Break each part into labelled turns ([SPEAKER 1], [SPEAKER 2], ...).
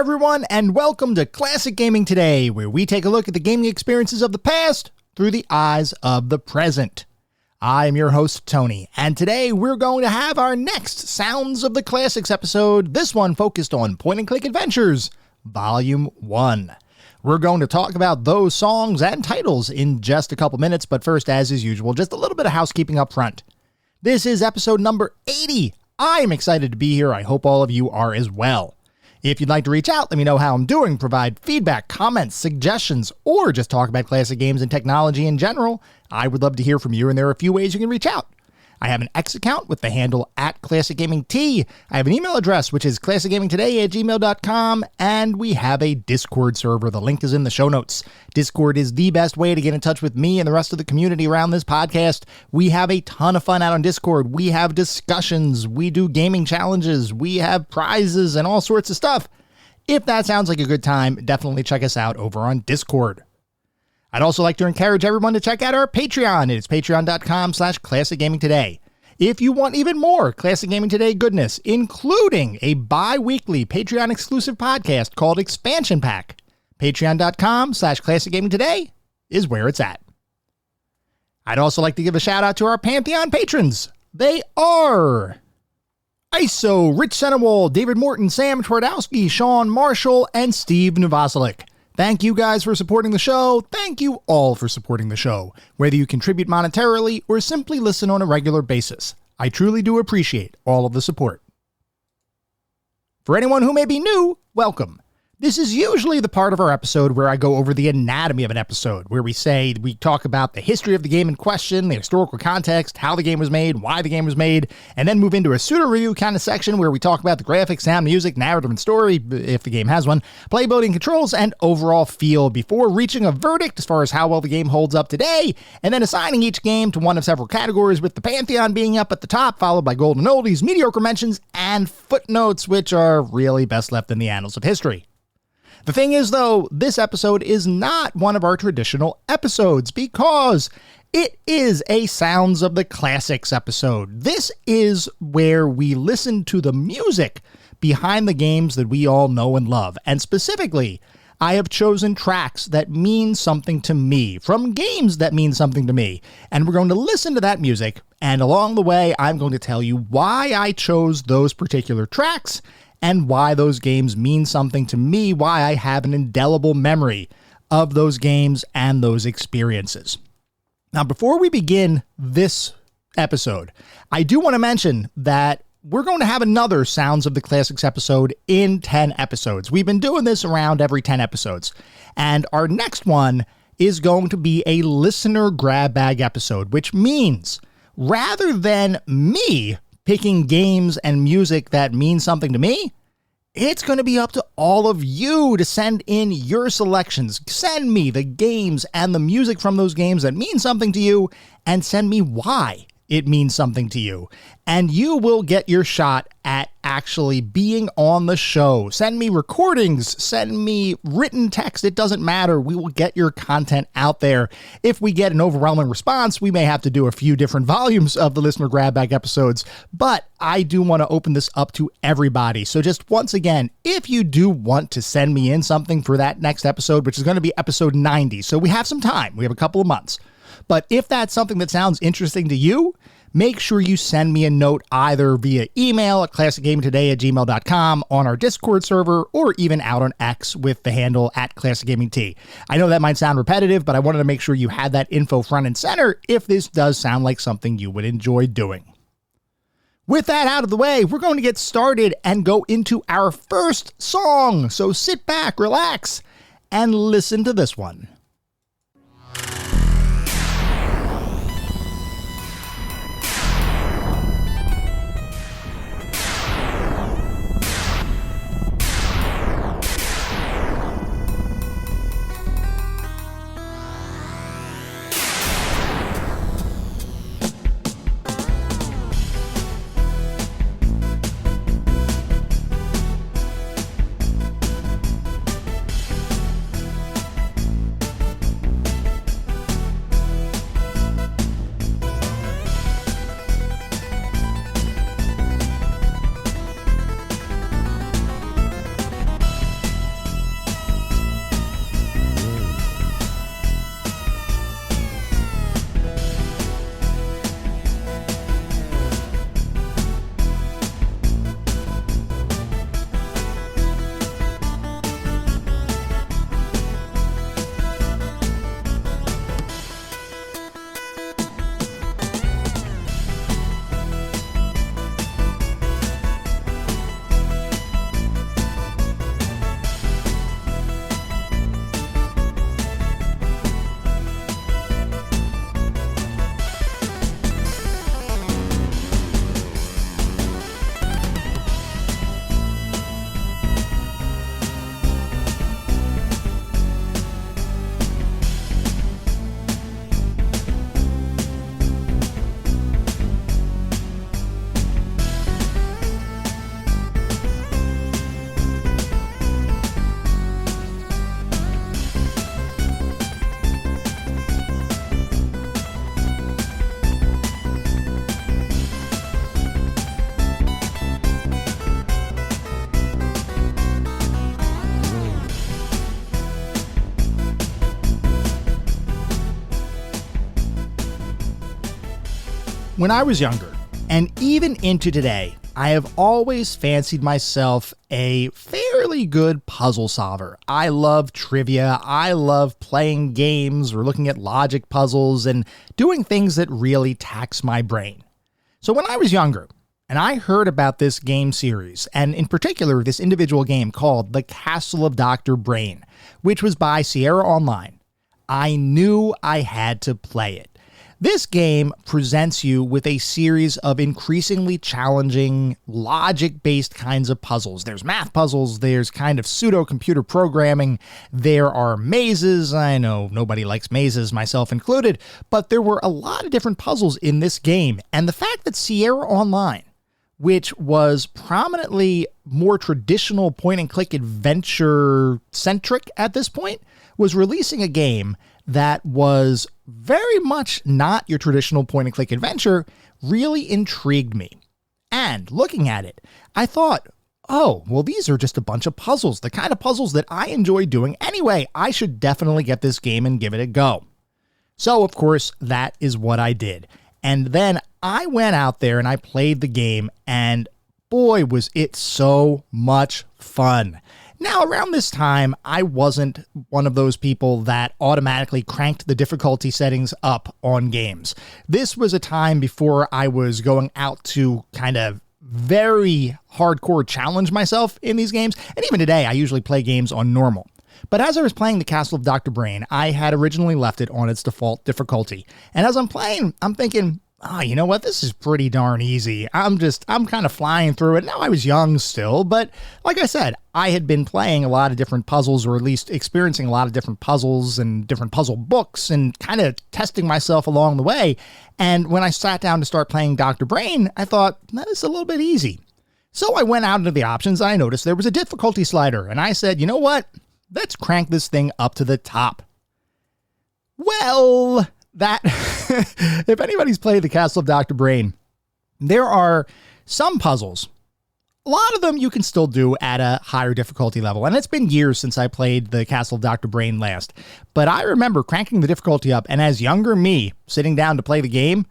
[SPEAKER 1] everyone, and welcome to Classic Gaming Today, where we take a look at the gaming experiences of the past through the eyes of the present. I am your host, Tony, and today we're going to have our next Sounds of the Classics episode, this one focused on point-and-click adventures, Volume 1. We're going to talk about those songs and titles in just a couple minutes, but first, as is usual, just a little bit of housekeeping up front. This is episode number 80. I'm excited to be here. I hope all of you are as well. If you'd like to reach out, let me know how I'm doing, provide feedback, comments, suggestions, or just talk about classic games and technology in general, I would love to hear from you, and there are a few ways you can reach out. I have an X account with the handle @ClassicGamingT. I have an email address, which is classicgamingtoday@gmail.com, and we have a Discord server. The link is in the show notes. Discord is the best way to get in touch with me and the rest of the community around this podcast. We have a ton of fun out on Discord. We have discussions. We do gaming challenges. We have prizes and all sorts of stuff. If that sounds like a good time, definitely check us out over on Discord. I'd also like to encourage everyone to check out our Patreon. It's patreon.com/classicgamingtoday. If you want even more Classic Gaming Today goodness, including a bi-weekly Patreon-exclusive podcast called Expansion Pack, patreon.com/classicgamingtoday is where it's at. I'd also like to give a shout out to our Pantheon patrons. They are ISO, Rich Senewall, David Morton, Sam Twardowski, Sean Marshall, and Steve Novoselic. Thank you guys for supporting the show. Thank you all for supporting the show, whether you contribute monetarily or simply listen on a regular basis. I truly do appreciate all of the support. For anyone who may be new, welcome. This is usually the part of our episode where I go over the anatomy of an episode, where we talk about the history of the game in question, the historical context, how the game was made, why the game was made, and then move into a pseudo-review kind of section where we talk about the graphics, sound, music, narrative, and story, if the game has one, playability, controls, and overall feel before reaching a verdict as far as how well the game holds up today, and then assigning each game to one of several categories, with the Pantheon being up at the top, followed by Golden Oldies, Mediocre Mentions, and Footnotes, which are really best left in the annals of history. The thing is, though, this episode is not one of our traditional episodes because it is a Sounds of the Classics episode. This is where we listen to the music behind the games that we all know and love. And specifically, I have chosen tracks that mean something to me, from games that mean something to me. And we're going to listen to that music, and along the way, I'm going to tell you why I chose those particular tracks and why those games mean something to me, why I have an indelible memory of those games and those experiences. Now, before we begin this episode, I do want to mention that we're going to have another Sounds of the Classics episode in 10 episodes. We've been doing this around every 10 episodes, and our next one is going to be a listener grab bag episode, which means rather than me picking games and music that mean something to me, it's going to be up to all of you to send in your selections. Send me the games and the music from those games that mean something to you, and send me why it means something to you. And you will get your shot at actually being on the show. Send me recordings, send me written text. It doesn't matter. We will get your content out there. If we get an overwhelming response, we may have to do a few different volumes of the listener grab bag episodes, but I do want to open this up to everybody. So just once again, if you do want to send me in something for that next episode, which is going to be episode 90, so we have some time. We have a couple of months. But if that's something that sounds interesting to you, make sure you send me a note either via email at classicgamingtoday@gmail.com, on our Discord server, or even out on X with the handle @ClassicGamingT. I know that might sound repetitive, but I wanted to make sure you had that info front and center if this does sound like something you would enjoy doing. With that out of the way, we're going to get started and go into our first song. So sit back, relax, and listen to this one. When I was younger, and even into today, I have always fancied myself a fairly good puzzle solver. I love trivia, I love playing games or looking at logic puzzles and doing things that really tax my brain. So when I was younger, and I heard about this game series, and in particular this individual game called The Castle of Dr. Brain, which was by Sierra Online, I knew I had to play it. This game presents you with a series of increasingly challenging, logic-based kinds of puzzles. There's math puzzles, there's kind of pseudo-computer programming, there are mazes. I know nobody likes mazes, myself included, but there were a lot of different puzzles in this game, and the fact that Sierra Online, which was prominently more traditional point-and-click adventure-centric at this point, was releasing a game that was very much not your traditional point-and-click adventure, really intrigued me. And looking at it, I thought, oh, well, these are just a bunch of puzzles, the kind of puzzles that I enjoy doing anyway. I should definitely get this game and give it a go. So, of course, that is what I did. And then I went out there and I played the game, and boy, was it so much fun. Now, around this time, I wasn't one of those people that automatically cranked the difficulty settings up on games. This was a time before I was going out to kind of very hardcore challenge myself in these games. And even today, I usually play games on normal. But as I was playing The Castle of Dr. Brain, I had originally left it on its default difficulty. And as I'm playing, I'm thinking, oh, you know what? This is pretty darn easy. I'm kind of flying through it. Now, I was young still, but like I said, I had been playing a lot of different puzzles, or at least experiencing a lot of different puzzles and different puzzle books and kind of testing myself along the way. And when I sat down to start playing Dr. Brain, I thought, that is a little bit easy. So I went out into the options and I noticed there was a difficulty slider. And I said, you know what? Let's crank this thing up to the top. Well, that if anybody's played The Castle of Dr. Brain, there are some puzzles. A lot of them you can still do at a higher difficulty level. And it's been years since I played The Castle of Dr. Brain last. But I remember cranking the difficulty up, and as younger me sitting down to play the game,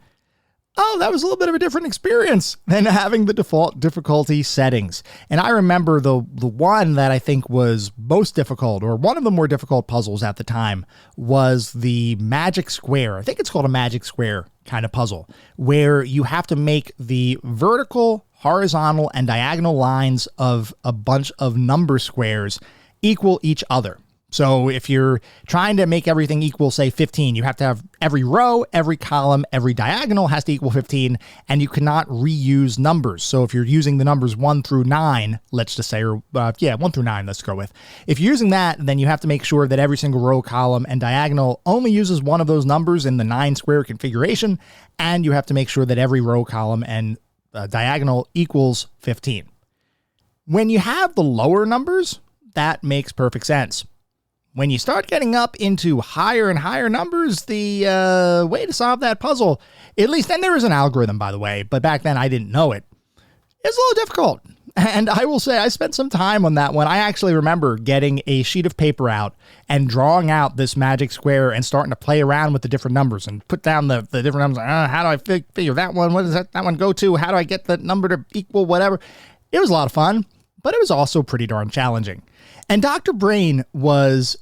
[SPEAKER 1] oh, that was a little bit of a different experience than having the default difficulty settings. And I remember the one that I think was most difficult, or one of the more difficult puzzles at the time, was the Magic Square. I think it's called a Magic Square kind of puzzle, where you have to make the vertical, horizontal, and diagonal lines of a bunch of number squares equal each other. So if you're trying to make everything equal, say 15, you have to have every row, every column, every diagonal has to equal 15, and you cannot reuse numbers. So if you're using the numbers 1 through 9, let's just say, 1 through 9, let's go with. If you're using that, then you have to make sure that every single row, column, and diagonal only uses one of those numbers in the 9 square configuration, and you have to make sure that every row, column, and diagonal equals 15. When you have the lower numbers, that makes perfect sense. When you start getting up into higher and higher numbers, the way to solve that puzzle, at least, and there is an algorithm, by the way, but back then I didn't know it, it's a little difficult. And I will say I spent some time on that one. I actually remember getting a sheet of paper out and drawing out this magic square and starting to play around with the different numbers and put down the different numbers. How do I figure that one? What does that one go to? How do I get the number to equal whatever? It was a lot of fun, but it was also pretty darn challenging. And Dr. Brain was,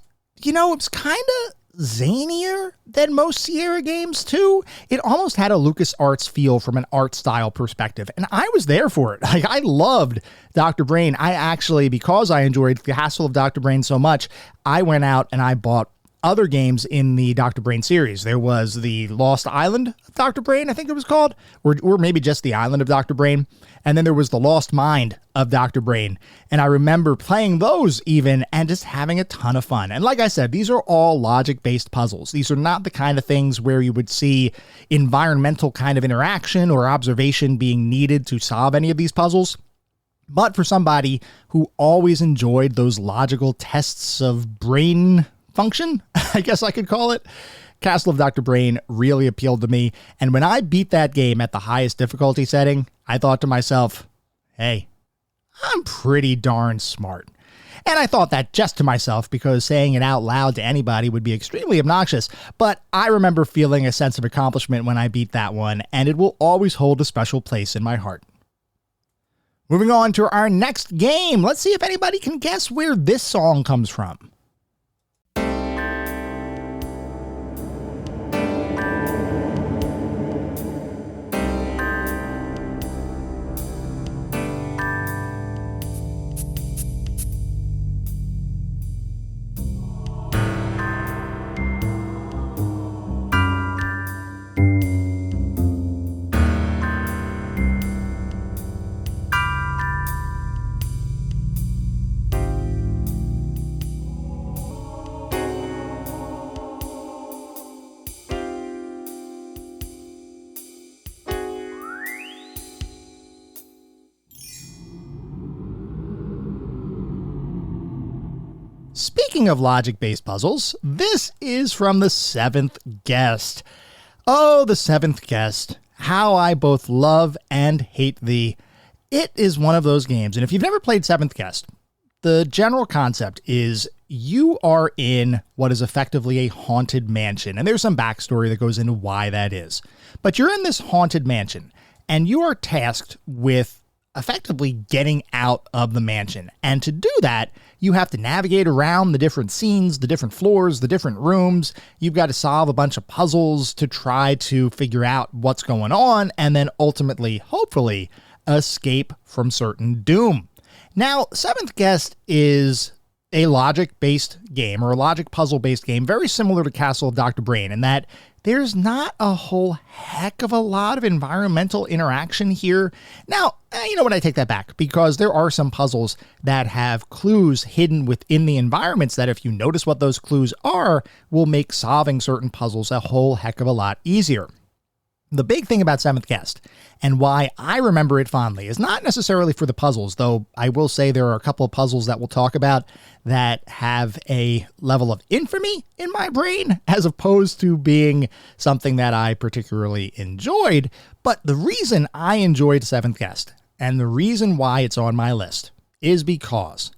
[SPEAKER 1] it was kind of zanier than most Sierra games, too. It almost had a LucasArts feel from an art style perspective, and I was there for it. Like, I loved Dr. Brain. I actually, because I enjoyed The Castle of Dr. Brain so much, I went out and I bought other games in the Dr. Brain series. There was the Lost Island of Dr. Brain, I think it was called, or maybe just the Island of Dr. Brain. And then there was the Lost Mind of Dr. Brain. And I remember playing those even and just having a ton of fun. And like I said, these are all logic-based puzzles. These are not the kind of things where you would see environmental kind of interaction or observation being needed to solve any of these puzzles. But for somebody who always enjoyed those logical tests of brain function, I guess I could call it, Castle of Dr. Brain really appealed to me. And when I beat that game at the highest difficulty setting, I thought to myself, hey, I'm pretty darn smart. And I thought that just to myself because saying it out loud to anybody would be extremely obnoxious, but I remember feeling a sense of accomplishment when I beat that one, and it will always hold a special place in my heart. Moving on to our next game, let's see if anybody can guess where this song comes from. Speaking of logic-based puzzles, this is from The Seventh Guest. Oh, The Seventh Guest. How I both love and hate thee. It is one of those games, and if you've never played Seventh Guest, the general concept is you are in what is effectively a haunted mansion, and there's some backstory that goes into why that is. But you're in this haunted mansion, and you are tasked with effectively getting out of the mansion. And to do that, you have to navigate around the different scenes, the different floors, the different rooms. You've got to solve a bunch of puzzles to try to figure out what's going on, and then ultimately, hopefully, escape from certain doom. Now, Seventh Guest is a logic-based game, or a logic puzzle-based game, very similar to Castle of Dr. Brain, in that there's not a whole heck of a lot of environmental interaction here. Now, you know what, I take that back, because there are some puzzles that have clues hidden within the environments that, if you notice what those clues are, will make solving certain puzzles a whole heck of a lot easier. The big thing about Seventh Guest, and why I remember it fondly, is not necessarily for the puzzles, though I will say there are a couple of puzzles that we'll talk about that have a level of infamy in my brain, as opposed to being something that I particularly enjoyed. But the reason I enjoyed Seventh Guest, and the reason why it's on my list, is because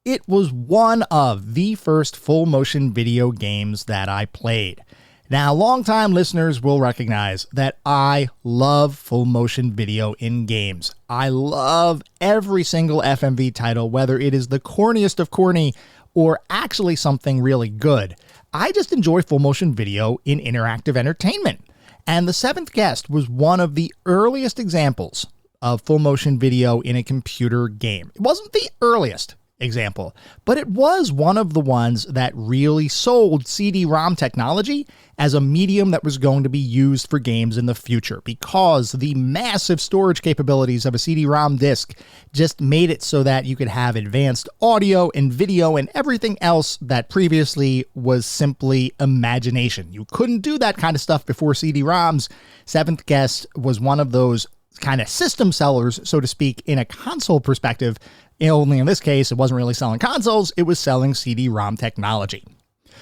[SPEAKER 1] it was one of the first full motion video games that I played. Now, longtime listeners will recognize that I love full motion video in games. I love every single FMV title, whether it is the corniest of corny or actually something really good. I just enjoy full motion video in interactive entertainment. And The Seventh Guest was one of the earliest examples of full motion video in a computer game. It wasn't the earliest example, but it was one of the ones that really sold CD-ROM technology as a medium that was going to be used for games in the future, because the massive storage capabilities of a CD-ROM disc just made it so that you could have advanced audio and video and everything else that previously was simply imagination. You couldn't do that kind of stuff before CD-ROMs. Seventh Guest was one of those kind of system sellers, so to speak, in a console perspective. Only in this case, it wasn't really selling consoles, it was selling CD-ROM technology.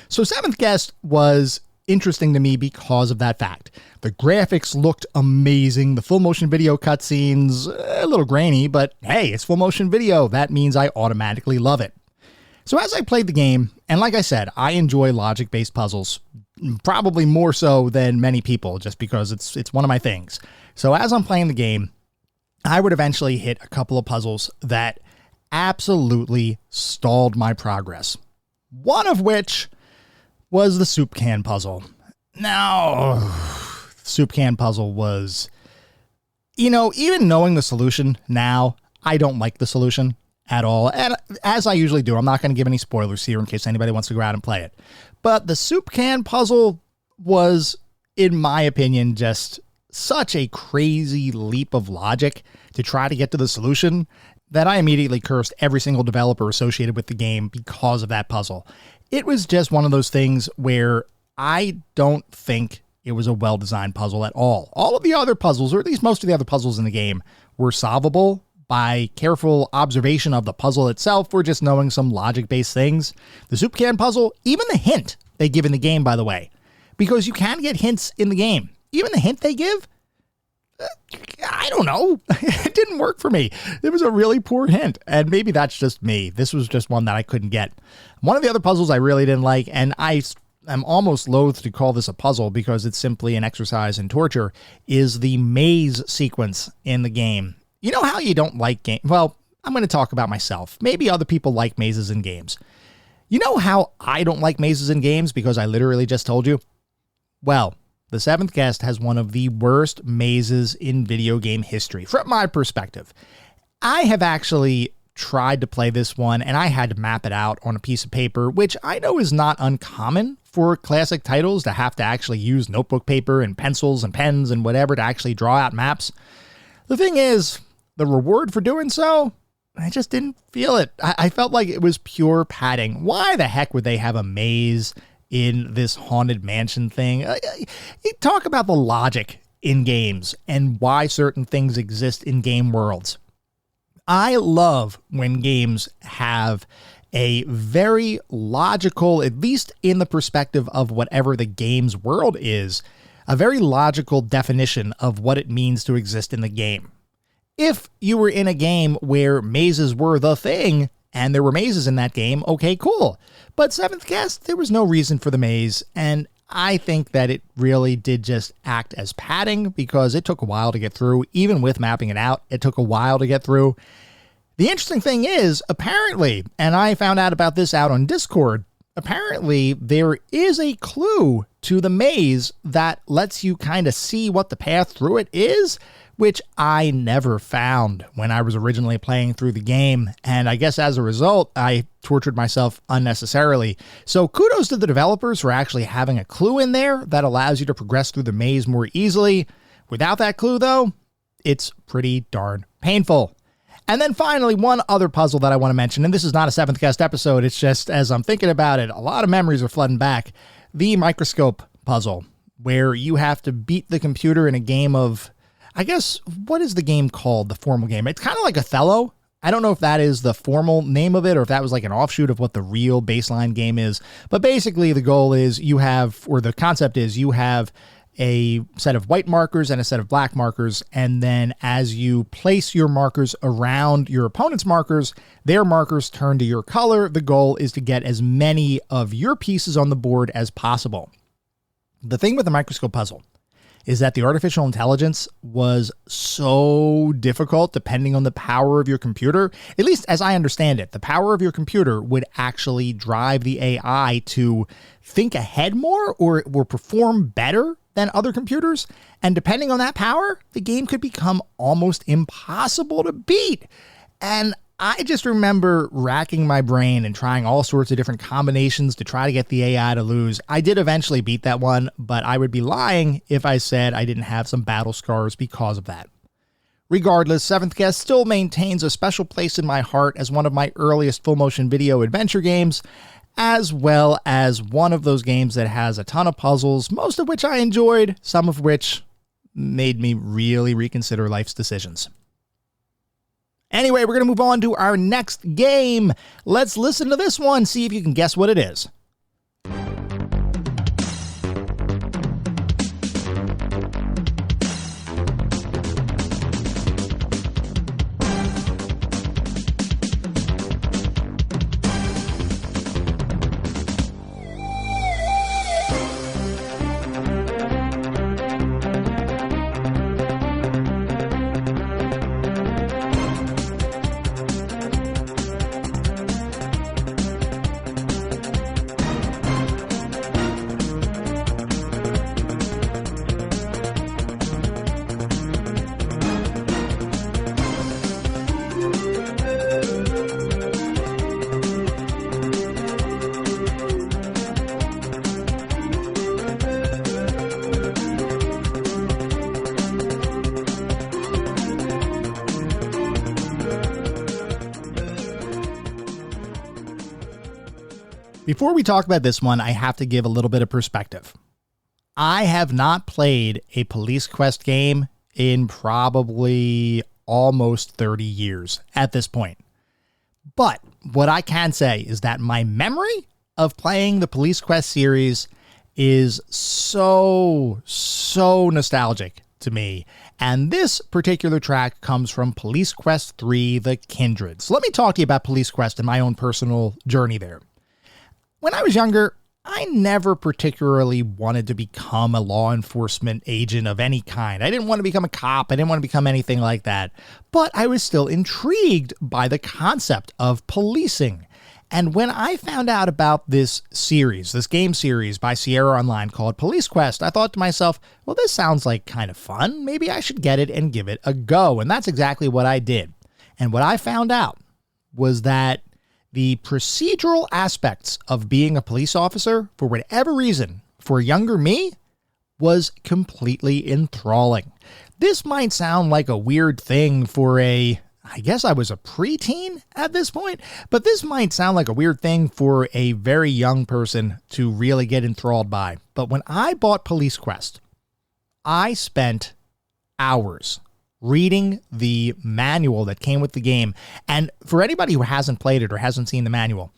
[SPEAKER 1] So Seventh Guest was interesting to me because of that fact. The graphics looked amazing, the full motion video cutscenes, a little grainy, but hey, it's full motion video. That means I automatically love it. So as I played the game, and like I said, I enjoy logic-based puzzles, probably more so than many people, just because it's one of my things. So as I'm playing the game, I would eventually hit a couple of puzzles that absolutely stalled my progress. One of which was the soup can puzzle. Now, the soup can puzzle was, even knowing the solution now, I don't like the solution at all. And as I usually do, I'm not going to give any spoilers here in case anybody wants to go out and play it. But the soup can puzzle was, in my opinion, just such a crazy leap of logic to try to get to the solution that I immediately cursed every single developer associated with the game because of that puzzle. It was just one of those things where I don't think it was a well-designed puzzle at all. All of the other puzzles, or at least most of the other puzzles in the game, were solvable by careful observation of the puzzle itself or just knowing some logic-based things. The soup can puzzle, even the hint they give in the game, by the way, because you can get hints in the game. Even the hint they give, I don't know. It didn't work for me. It was a really poor hint, and maybe that's just me. This was just one that I couldn't get. One of the other puzzles I really didn't like, and I'm almost loath to call this a puzzle because it's simply an exercise in torture, is the maze sequence in the game. You know how you don't like games? Well, I'm going to talk about myself. Maybe other people like mazes in games. You know how I don't like mazes in games because I literally just told you? Well, the Seventh Guest has one of the worst mazes in video game history, from my perspective. I have actually tried to play this one, and I had to map it out on a piece of paper, which I know is not uncommon for classic titles to have to actually use notebook paper and pencils and pens and whatever to actually draw out maps. The thing is, the reward for doing so, I just didn't feel it. I felt like it was pure padding. Why the heck would they have a maze in this haunted mansion thing? You talk about the logic in games and why certain things exist in game worlds. I love when games have a very logical, at least in the perspective of whatever the game's world is, a very logical definition of what it means to exist in the game. If you were in a game where mazes were the thing, and there were mazes in that game, okay, cool. But Seventh Guest, there was no reason for the maze, and I think that it really did just act as padding because it took a while to get through. Even with mapping it out, it took a while to get through. The interesting thing is, apparently, and I found out about this out on Discord, apparently there is a clue to the maze that lets you kind of see what the path through it is, which I never found when I was originally playing through the game, and I guess as a result, I tortured myself unnecessarily. So kudos to the developers for actually having a clue in there that allows you to progress through the maze more easily. Without that clue, though, it's pretty darn painful. And then finally, one other puzzle that I want to mention, and this is not a Seventh Guest episode, it's just as I'm thinking about it, a lot of memories are flooding back. The microscope puzzle, where you have to beat the computer in a game of, I guess, what is the game called, the formal game? It's kind of like Othello. I don't know if that is the formal name of it or if that was like an offshoot of what the real baseline game is. But basically the goal is the concept is you have a set of white markers and a set of black markers. And then as you place your markers around your opponent's markers, their markers turn to your color. The goal is to get as many of your pieces on the board as possible. The thing with the microscope puzzle is that the artificial intelligence was so difficult depending on the power of your computer. At least as I understand it, the power of your computer would actually drive the AI to think ahead more or perform better than other computers. And depending on that power, the game could become almost impossible to beat. And I just remember racking my brain and trying all sorts of different combinations to try to get the AI to lose. I did eventually beat that one, but I would be lying if I said I didn't have some battle scars because of that. Regardless, Seventh Guest still maintains a special place in my heart as one of my earliest full-motion video adventure games, as well as one of those games that has a ton of puzzles, most of which I enjoyed, some of which made me really reconsider life's decisions. Anyway, we're going to move on to our next game. Let's listen to this one, see if you can guess what it is. Before we talk about this one, I have to give a little bit of perspective. I have not played a Police Quest game in probably almost 30 years at this point. But what I can say is that my memory of playing the Police Quest series is so nostalgic to me. And this particular track comes from Police Quest 3, The Kindred. So let me talk to you about Police Quest and my own personal journey there. When I was younger, I never particularly wanted to become a law enforcement agent of any kind. I didn't want to become a cop. I didn't want to become anything like that. But I was still intrigued by the concept of policing. And when I found out about this series, this game series by Sierra Online called Police Quest, I thought to myself, well, this sounds like kind of fun. Maybe I should get it and give it a go. And that's exactly what I did. And what I found out was that the procedural aspects of being a police officer, for whatever reason, for younger me, was completely enthralling. This might sound like a weird thing for I guess I was a preteen at this point, but this might sound like a weird thing for a very young person to really get enthralled by. But when I bought Police Quest, I spent hours reading the manual that came with the game. And for anybody who hasn't played it or hasn't seen the manual,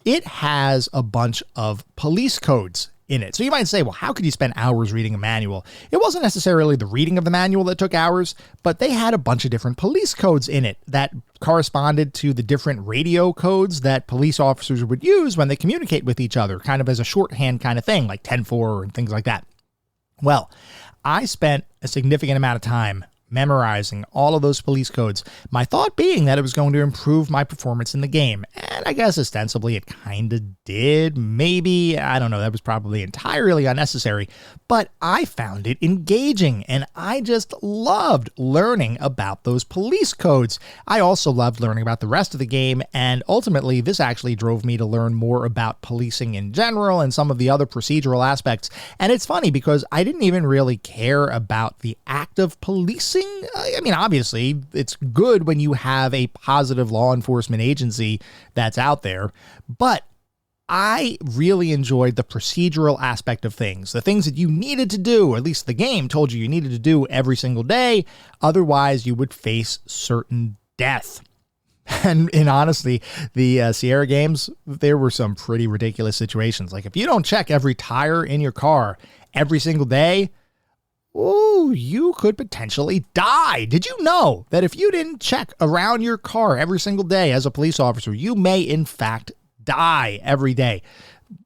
[SPEAKER 1] it has a bunch of police codes in it. So you might say, well, how could you spend hours reading a manual? It wasn't necessarily the reading of the manual that took hours, but they had a bunch of different police codes in it that corresponded to the different radio codes that police officers would use when they communicate with each other, kind of as a shorthand kind of thing, like 10-4 and things like that. Well, I spent a significant amount of time memorizing all of those police codes, my thought being that it was going to improve my performance in the game. And I guess ostensibly it kind of did. Maybe, I don't know, that was probably entirely unnecessary, but I found it engaging and I just loved learning about those police codes. I also loved learning about the rest of the game, and ultimately this actually drove me to learn more about policing in general and some of the other procedural aspects. And it's funny because I didn't even really care about the act of policing. I mean, obviously, it's good when you have a positive law enforcement agency that's out there, but I really enjoyed the procedural aspect of things, the things that you needed to do, or at least the game told you needed to do every single day. Otherwise, you would face certain death. And honestly, the Sierra games, there were some pretty ridiculous situations. Like if you don't check every tire in your car every single day, oh, you could potentially die. Did you know that if you didn't check around your car every single day as a police officer, you may in fact die every day?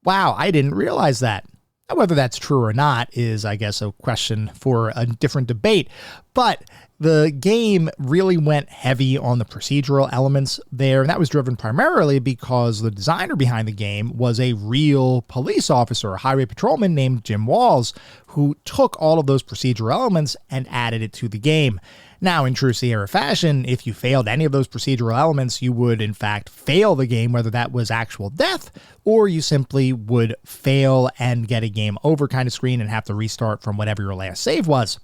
[SPEAKER 1] Wow, I didn't realize that. Now, whether that's true or not is, I guess, a question for a different debate. But the game really went heavy on the procedural elements there, and that was driven primarily because the designer behind the game was a real police officer, a highway patrolman named Jim Walls, who took all of those procedural elements and added it to the game. Now, in true Sierra fashion, if you failed any of those procedural elements, you would in fact fail the game, whether that was actual death or you simply would fail and get a game over kind of screen and have to restart from whatever your last save was.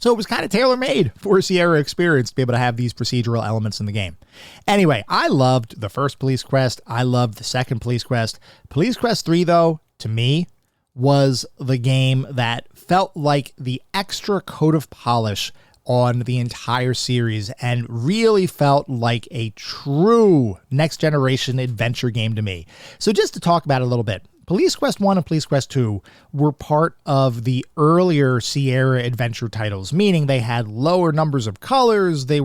[SPEAKER 1] So it was kind of tailor-made for a Sierra experience to be able to have these procedural elements in the game. Anyway, I loved the first Police Quest. I loved the second Police Quest. Police Quest 3, though, to me, was the game that felt like the extra coat of polish on the entire series and really felt like a true next-generation adventure game to me. So just to talk about it a little bit, Police Quest 1 and Police Quest 2 were part of the earlier Sierra adventure titles, meaning they had lower numbers of colors, they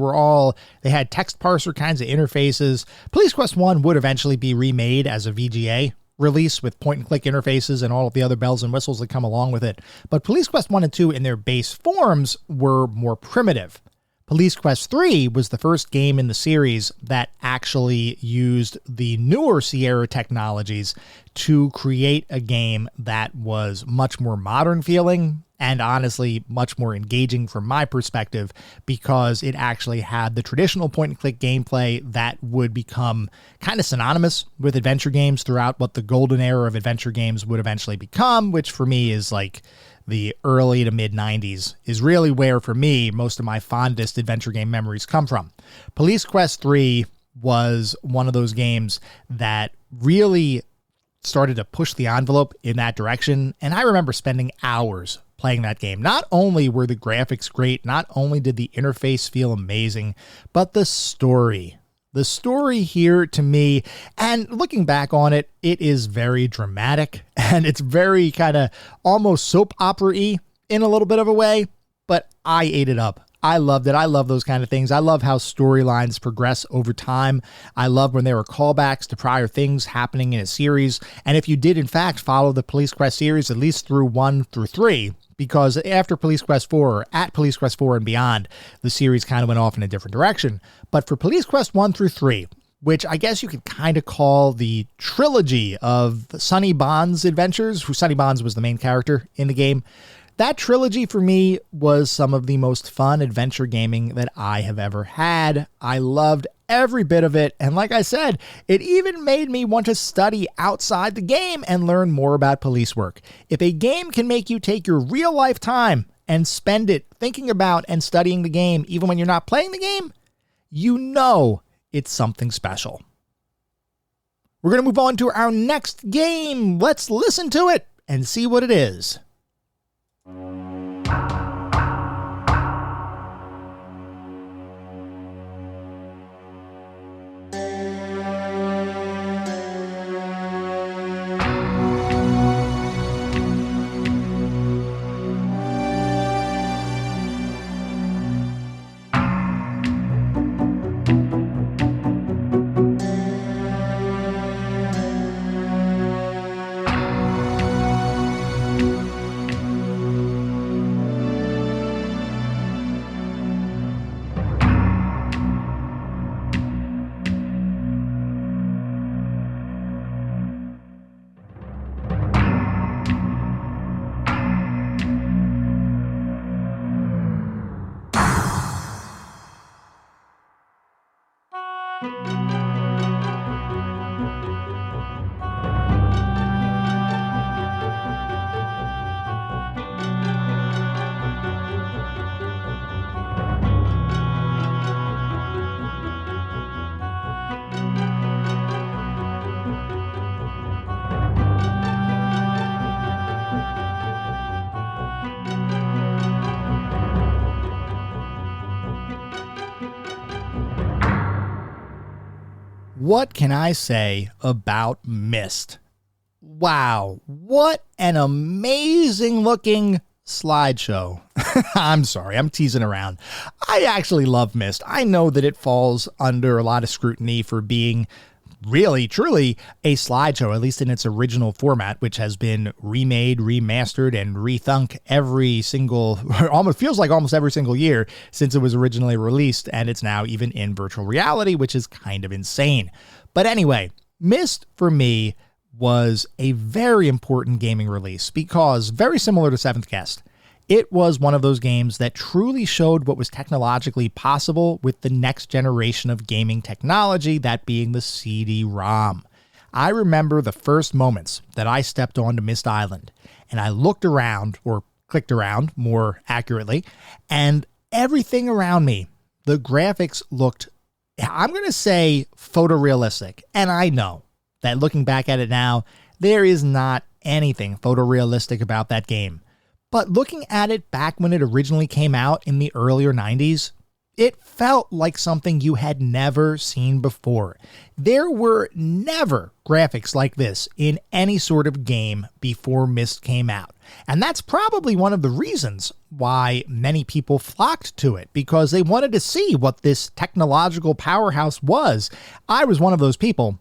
[SPEAKER 1] had text parser kinds of interfaces. Police Quest 1 would eventually be remade as a VGA release with point-and-click interfaces and all of the other bells and whistles that come along with it. But Police Quest 1 and 2 in their base forms were more primitive. Police Quest 3 was the first game in the series that actually used the newer Sierra technologies to create a game that was much more modern feeling and honestly much more engaging from my perspective, because it actually had the traditional point-and-click gameplay that would become kind of synonymous with adventure games throughout what the golden era of adventure games would eventually become, which for me is like the early to mid 90s is really where, for me, most of my fondest adventure game memories come from. Police Quest 3 was one of those games that really started to push the envelope in that direction, and I remember spending hours playing that game. Not only were the graphics great, not only did the interface feel amazing, but the story. The story here, to me, and looking back on it, it is very dramatic and it's very kind of almost soap opera-y in a little bit of a way. but I ate it up. I loved it. I love those kind of things. I love how storylines progress over time. I love when there were callbacks to prior things happening in a series. And if you did, in fact, follow the Police Quest series, at least through 1 through 3, because after Police Quest 4, or at Police Quest 4 and beyond, the series kind of went off in a different direction. But for Police Quest 1 through 3, which I guess you could kind of call the trilogy of Sonny Bond's adventures, who Sonny Bonds was the main character in the game, that trilogy for me was some of the most fun adventure gaming that I have ever had. I loved every bit of it. And like I said, it even made me want to study outside the game and learn more about police work. If a game can make you take your real life time and spend it thinking about and studying the game, even when you're not playing the game, you know it's something special. We're going to move on to our next game. Let's listen to it and see what it is. What can I say about Myst? Wow, what an amazing looking slideshow. I'm sorry, I'm teasing around. I actually love Myst. I know that it falls under a lot of scrutiny for being really, truly a slideshow, at least in its original format, which has been remade, remastered, and rethunk every single, almost feels like almost every single year since it was originally released, and it's now even in virtual reality, which is kind of insane. But anyway, Myst for me was a very important gaming release because, very similar to Seventh Guest, it was one of those games that truly showed what was technologically possible with the next generation of gaming technology, that being the CD-ROM. I remember the first moments that I stepped onto Myst Island, and I looked around, or clicked around more accurately, and everything around me, the graphics looked, I'm going to say, photorealistic. And I know that looking back at it now, there is not anything photorealistic about that game. But looking at it back when it originally came out in the earlier 90s, it felt like something you had never seen before. There were never graphics like this in any sort of game before Myst came out. And that's probably one of the reasons why many people flocked to it, because they wanted to see what this technological powerhouse was. I was one of those people.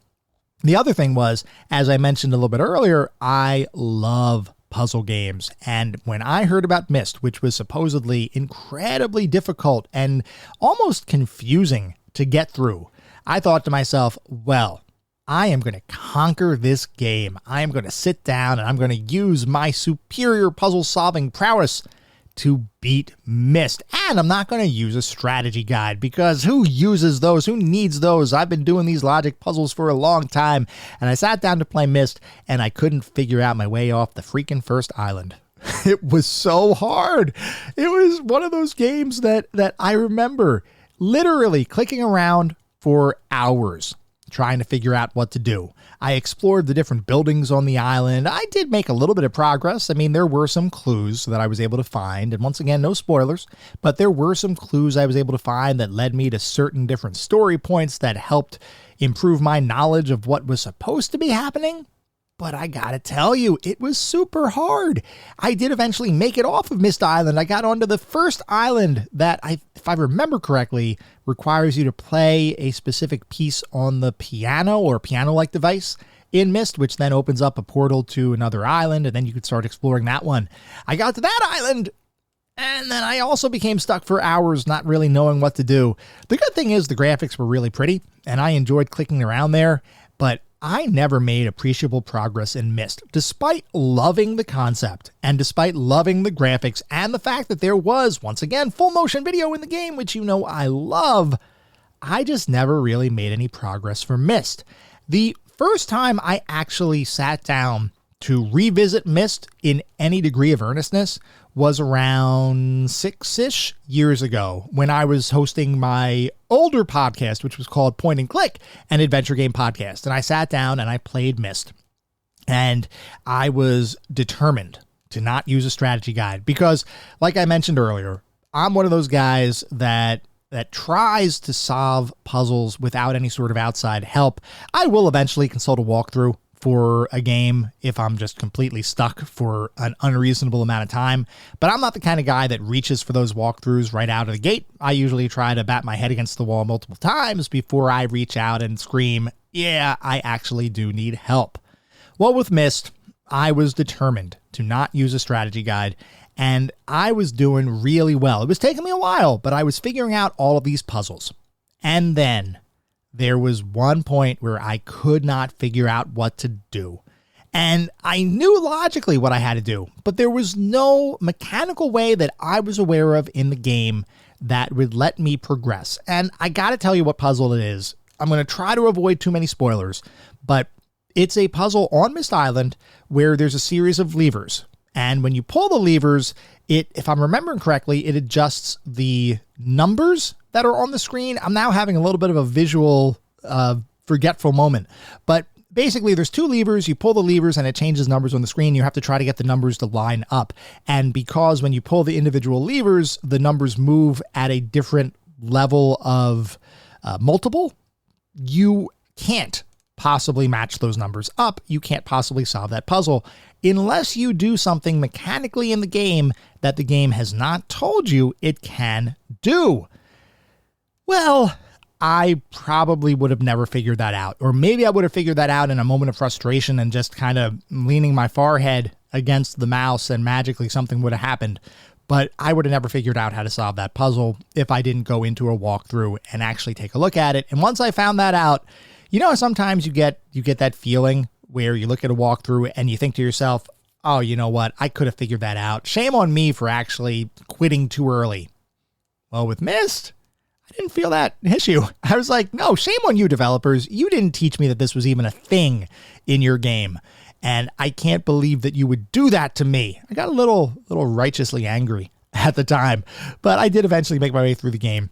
[SPEAKER 1] The other thing was, as I mentioned a little bit earlier, I love puzzle games. And when I heard about Myst, which was supposedly incredibly difficult and almost confusing to get through, I thought to myself, well, I am going to conquer this game. I am going to sit down and I'm going to use my superior puzzle solving prowess to beat Myst. And I'm not going to use a strategy guide, because who uses those? Who needs those? I've been doing these logic puzzles for a long time, and I sat down to play Myst and I couldn't figure out my way off the freaking first island. It was so hard. It was one of those games that I remember literally clicking around for hours trying to figure out what to do. I explored the different buildings on the island. I did make a little bit of progress. I mean, there were some clues that I was able to find. And once again, no spoilers, but there were some clues I was able to find that led me to certain different story points that helped improve my knowledge of what was supposed to be happening. but I gotta tell you, it was super hard. I did eventually make it off of Mist Island. I got onto the first island that, if I remember correctly, requires you to play a specific piece on the piano or piano-like device in Myst, which then opens up a portal to another island, and then you could start exploring that one. I got to that island, and then I also became stuck for hours not really knowing what to do. The good thing is the graphics were really pretty, and I enjoyed clicking around there, but I never made appreciable progress in Myst, despite loving the concept, and despite loving the graphics, and the fact that there was, once again, full motion video in the game, which you know I love. I just never really made any progress for Myst. The first time I actually sat down to revisit Myst in any degree of earnestness was around 6-ish years ago when I was hosting my older podcast, which was called Point and Click, an adventure game podcast. And I sat down and I played Myst. And I was determined to not use a strategy guide because, like I mentioned earlier, I'm one of those guys that tries to solve puzzles without any sort of outside help. I will eventually consult a walkthrough for a game if I'm just completely stuck for an unreasonable amount of time, but I'm not the kind of guy that reaches for those walkthroughs right out of the gate. I usually try to bat my head against the wall multiple times before I reach out and scream, yeah, I actually do need help. Well, with Myst, I was determined to not use a strategy guide, and I was doing really well. It was taking me a while, but I was figuring out all of these puzzles. And then there was one point where I could not figure out what to do. And I knew logically what I had to do, but there was no mechanical way that I was aware of in the game that would let me progress. And I gotta tell you what puzzle it is. I'm going to try to avoid too many spoilers, but it's a puzzle on Mist Island where there's a series of levers. And when you pull the levers, if I'm remembering correctly, it adjusts the numbers that are on the screen. I'm now having a little bit of a visual forgetful moment, but basically there's two levers. You pull the levers and it changes numbers on the screen. You have to try to get the numbers to line up. And because when you pull the individual levers, the numbers move at a different level of multiple, you can't possibly match those numbers up. You can't possibly solve that puzzle unless you do something mechanically in the game that the game has not told you it can do. Well, I probably would have never figured that out. Or maybe I would have figured that out in a moment of frustration and just kind of leaning my forehead against the mouse and magically something would have happened. But I would have never figured out how to solve that puzzle if I didn't go into a walkthrough and actually take a look at it. And once I found that out, you know, sometimes you get that feeling where you look at a walkthrough and you think to yourself, oh, you know what? I could have figured that out. Shame on me for actually quitting too early. Well, with Myst, I didn't feel that issue. I was like, no, shame on you developers. You didn't teach me that this was even a thing in your game. And I can't believe that you would do that to me. I got a little righteously angry at the time, but I did eventually make my way through the game.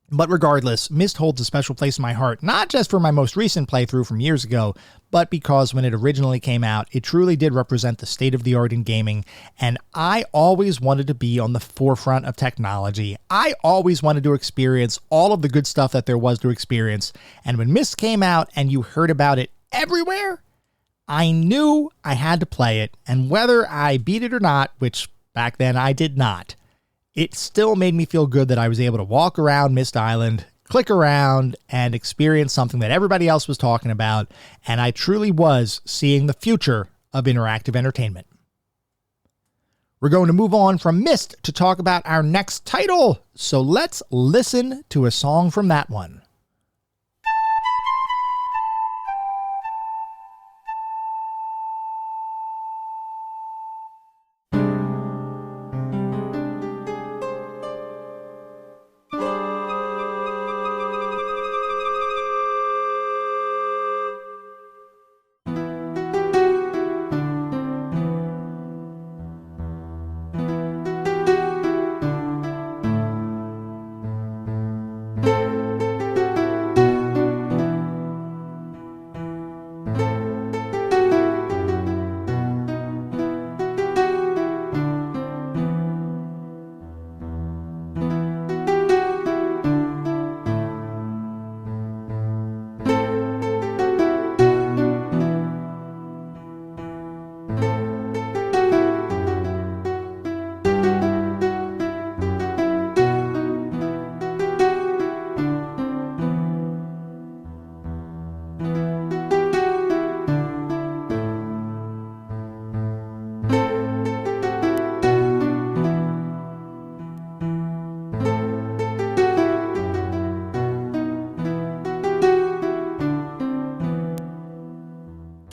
[SPEAKER 1] But regardless, Myst holds a special place in my heart, not just for my most recent playthrough from years ago, but because when it originally came out, it truly did represent the state of the art in gaming, and I always wanted to be on the forefront of technology. I always wanted to experience all of the good stuff that there was to experience, and when Myst came out and you heard about it everywhere, I knew I had to play it, and whether I beat it or not, which back then I did not, it still made me feel good that I was able to walk around Mist Island, click around, and experience something that everybody else was talking about, and I truly was seeing the future of interactive entertainment. We're going to move on from Myst to talk about our next title, so let's listen to a song from that one.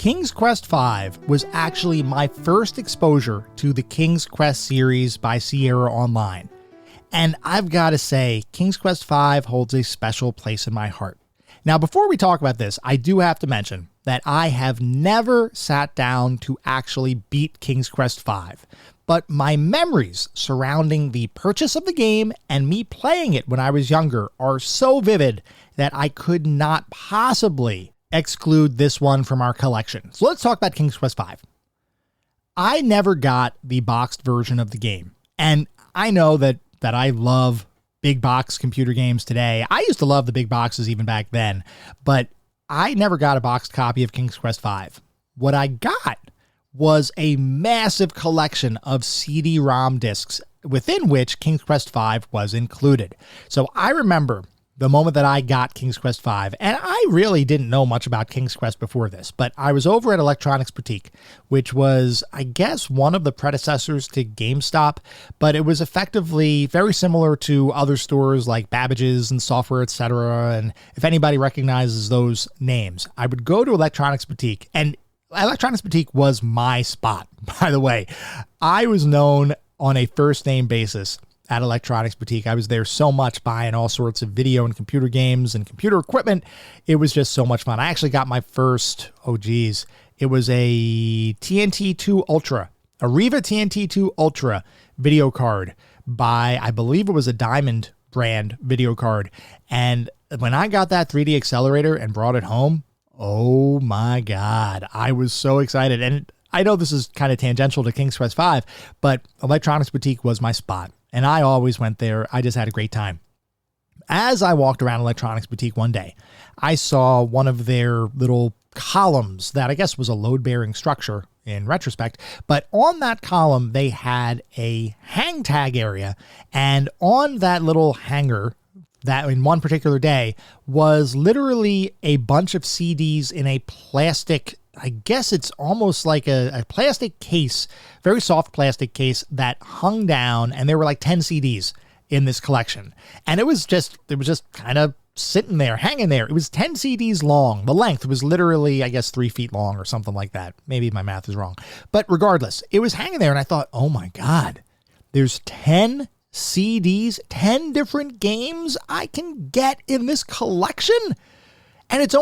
[SPEAKER 1] King's Quest V was actually my first exposure to the King's Quest series by Sierra Online. And I've got to say, King's Quest V holds a special place in my heart. Now, before we talk about this, I do have to mention that I have never sat down to actually beat King's Quest V, but my memories surrounding the purchase of the game and me playing it when I was younger are so vivid that I could not possibly exclude this one from our collection. So let's talk about King's Quest V. I never got the boxed version of the game, and I know that I love big box computer games today. I used to love the big boxes even back then, but I never got a boxed copy of King's Quest V. What I got was a massive collection of CD-ROM discs within which King's Quest V was included. So I remember the moment that I got King's Quest V, and I really didn't know much about King's Quest before this, but I was over at Electronics Boutique, which was, I guess, one of the predecessors to GameStop, but it was effectively very similar to other stores like Babbage's and Software, etc. And if anybody recognizes those names, I would go to Electronics Boutique, and Electronics Boutique was my spot, by the way. I was known on a first name basis at Electronics Boutique. I was there so much buying all sorts of video and computer games and computer equipment. It was just so much fun. I actually got my first, it was a TNT2 Ultra, a Riva TNT2 Ultra video card by, I believe it was a Diamond brand video card. And when I got that 3D accelerator and brought it home, oh my God, I was so excited. And I know this is kind of tangential to King's Quest V, but Electronics Boutique was my spot. And I always went there. I just had a great time. As I walked around Electronics Boutique one day, I saw one of their little columns that I guess was a load-bearing structure in retrospect. But on that column, they had a hang tag area. And on that little hanger, that in one particular day, was literally a bunch of CDs in a plastic, I guess it's almost like a plastic case, very soft plastic case that hung down, and there were like 10 CDs in this collection. And it was just kind of sitting there, hanging there. It was 10 CDs long. The length was literally, I guess, 3 feet long or something like that. Maybe my math is wrong. But regardless, it was hanging there, and I thought, oh my God, there's 10 CDs, 10 different games I can get in this collection. And it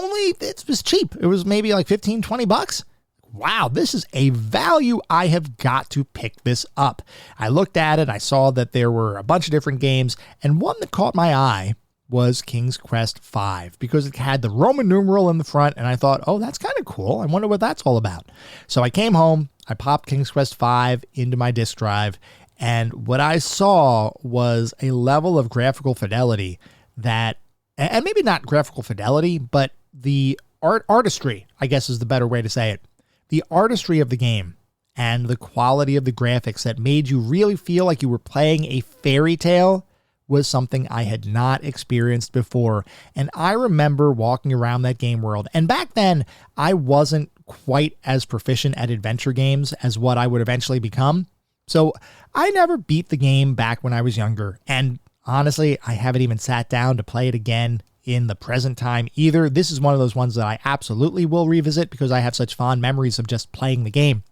[SPEAKER 1] was cheap. It was maybe like 15, 20 bucks. Wow, this is a value. I have got to pick this up. I looked at it. I saw that there were a bunch of different games. And one that caught my eye was King's Quest V because it had the Roman numeral in the front. And I thought, oh, that's kind of cool. I wonder what that's all about. So I came home. I popped King's Quest V into my disk drive. And what I saw was a level of graphical fidelity that, and maybe not graphical fidelity, but the artistry, I guess is the better way to say it. The artistry of the game and the quality of the graphics that made you really feel like you were playing a fairy tale was something I had not experienced before. And I remember walking around that game world. And back then, I wasn't quite as proficient at adventure games as what I would eventually become. So I never beat the game back when I was younger. And honestly, I haven't even sat down to play it again in the present time either. This is one of those ones that I absolutely will revisit because I have such fond memories of just playing the game.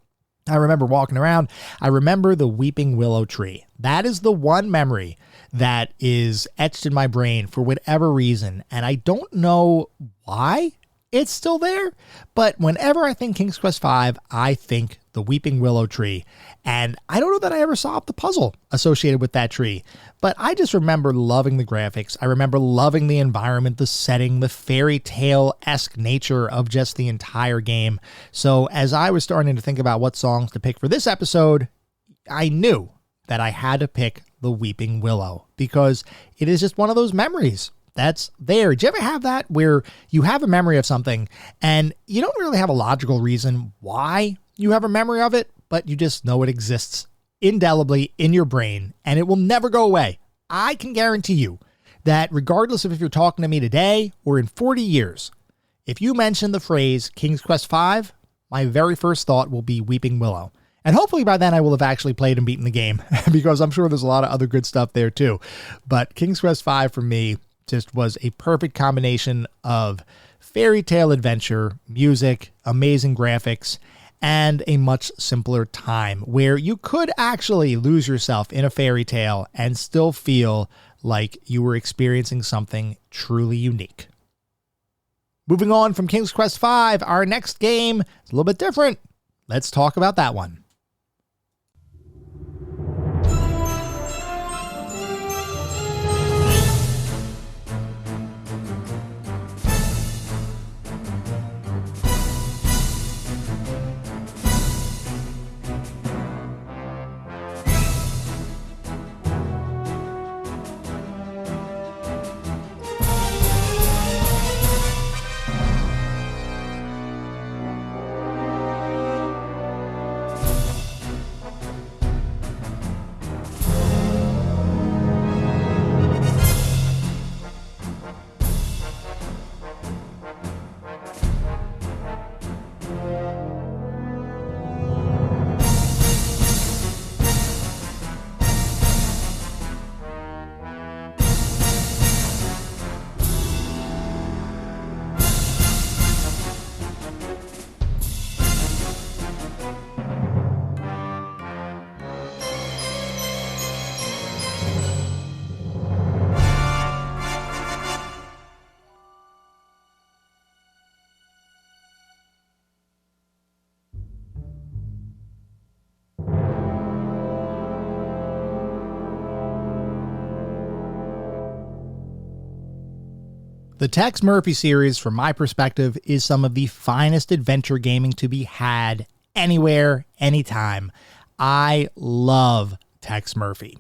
[SPEAKER 1] I remember walking around. I remember the Weeping Willow Tree. That is the one memory that is etched in my brain for whatever reason. And I don't know why it's still there, but whenever I think King's Quest V, I think the Weeping Willow Tree. And I don't know that I ever solved the puzzle associated with that tree, but I just remember loving the graphics. I remember loving the environment, the setting, the fairy tale-esque nature of just the entire game. So as I was starting to think about what songs to pick for this episode, I knew that I had to pick the Weeping Willow because it is just one of those memories that's there. Do you ever have that where you have a memory of something and you don't really have a logical reason why you have a memory of it, but you just know it exists indelibly in your brain and it will never go away? I can guarantee you that regardless of if you're talking to me today or in 40 years, if you mention the phrase King's Quest V, my very first thought will be Weeping Willow. And hopefully by then I will have actually played and beaten the game because I'm sure there's a lot of other good stuff there too. But King's Quest V for me just was a perfect combination of fairy tale adventure, music, amazing graphics, and a much simpler time where you could actually lose yourself in a fairy tale and still feel like you were experiencing something truly unique. Moving on from King's Quest V, our next game is a little bit different. Let's talk about that one. The Tex Murphy series, from my perspective, is some of the finest adventure gaming to be had anywhere, anytime. I love Tex Murphy.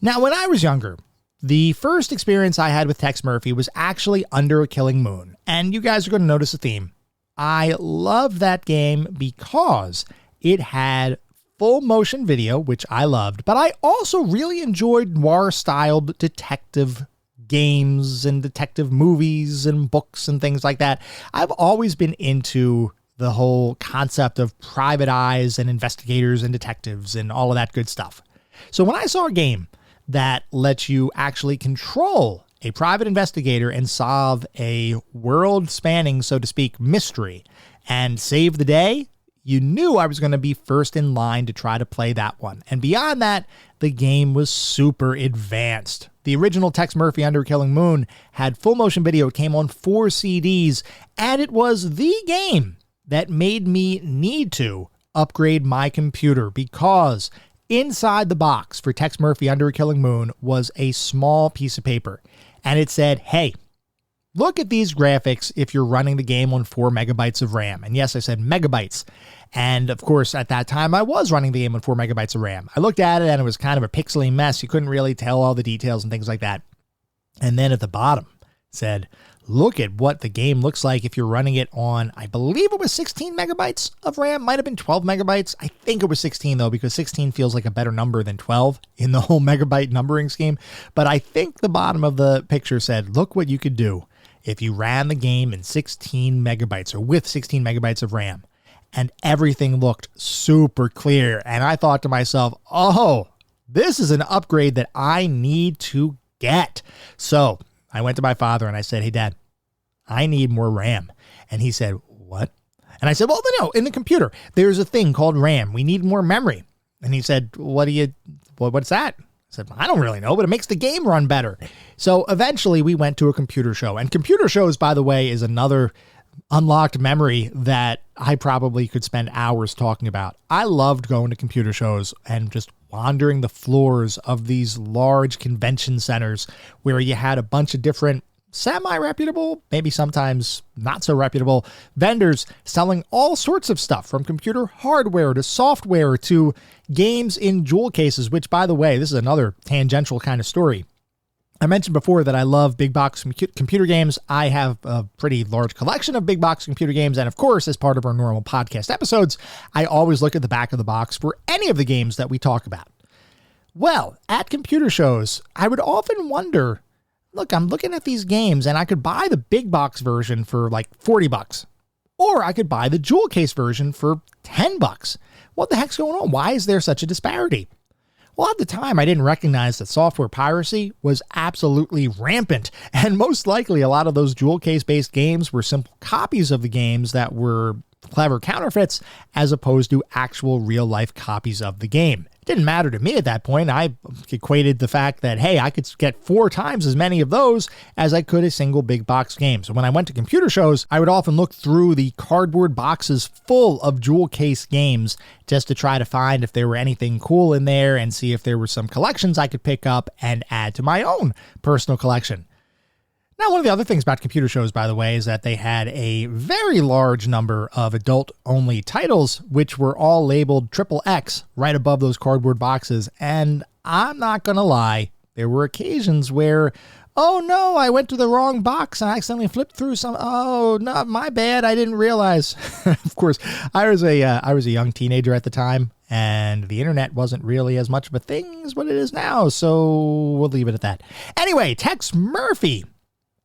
[SPEAKER 1] Now, when I was younger, the first experience I had with Tex Murphy was actually Under a Killing Moon, and you guys are going to notice a theme. I loved that game because it had full motion video, which I loved, but I also really enjoyed noir-styled detective games and detective movies and books and things like that. I've always been into the whole concept of private eyes and investigators and detectives and all of that good stuff. So when I saw a game that lets you actually control a private investigator and solve a world-spanning, so to speak, mystery and save the day, you knew I was going to be first in line to try to play that one. And beyond that, the game was super advanced. The original Tex Murphy Under a Killing Moon had full motion video. It came on 4 CDs, and it was the game that made me need to upgrade my computer, because inside the box for Tex Murphy Under a Killing Moon was a small piece of paper, and it said, hey, look at these graphics if you're running the game on 4 megabytes of RAM. And yes, I said megabytes. And of course, at that time, I was running the game on 4 megabytes of RAM. I looked at it and it was kind of a pixely mess. You couldn't really tell all the details and things like that. And then at the bottom it said, look at what the game looks like if you're running it on, I believe it was 16 megabytes of RAM. Might have been 12 megabytes. I think it was 16 though, because 16 feels like a better number than 12 in the whole megabyte numbering scheme. But I think the bottom of the picture said, look what you could do if you ran the game in 16 megabytes or with 16 megabytes of RAM. And everything looked super clear. And I thought to myself, oh, this is an upgrade that I need to get. So I went to my father and I said, hey, Dad, I need more RAM. And he said, what? And I said, well, no, in the computer, there's a thing called RAM. We need more memory. And he said, what's that? I said, I don't really know, but it makes the game run better. So eventually we went to a computer show. And computer shows, by the way, is another unlocked memory that I probably could spend hours talking about. I loved going to computer shows and just wandering the floors of these large convention centers where you had a bunch of different semi-reputable, maybe sometimes not so reputable vendors selling all sorts of stuff, from computer hardware to software to games in jewel cases, which, by the way, this is another tangential kind of story. I mentioned before that I love big box computer games. I have a pretty large collection of big box computer games. And of course, as part of our normal podcast episodes, I always look at the back of the box for any of the games that we talk about. Well, at computer shows, I would often wonder, look, I'm looking at these games and I could buy the big box version for like $40, or I could buy the jewel case version for $10. What the heck's going on? Why is there such a disparity? Well, at the time, I didn't recognize that software piracy was absolutely rampant, and most likely a lot of those jewel case-based games were simple copies of the games that were clever counterfeits as opposed to actual real-life copies of the game. It didn't matter to me at that point. I equated the fact that, hey, I could get 4 times as many of those as I could a single big box game. So when I went to computer shows, I would often look through the cardboard boxes full of jewel case games just to try to find if there were anything cool in there and see if there were some collections I could pick up and add to my own personal collection. Now, one of the other things about computer shows, by the way, is that they had a very large number of adult-only titles, which were all labeled XXX right above those cardboard boxes. And I'm not going to lie, there were occasions where, oh no, I went to the wrong box and I accidentally flipped through some. Oh, no, my bad, I didn't realize. Of course, I was a young teenager at the time, and the internet wasn't really as much of a thing as what it is now, so we'll leave it at that. Anyway, Tex Murphy.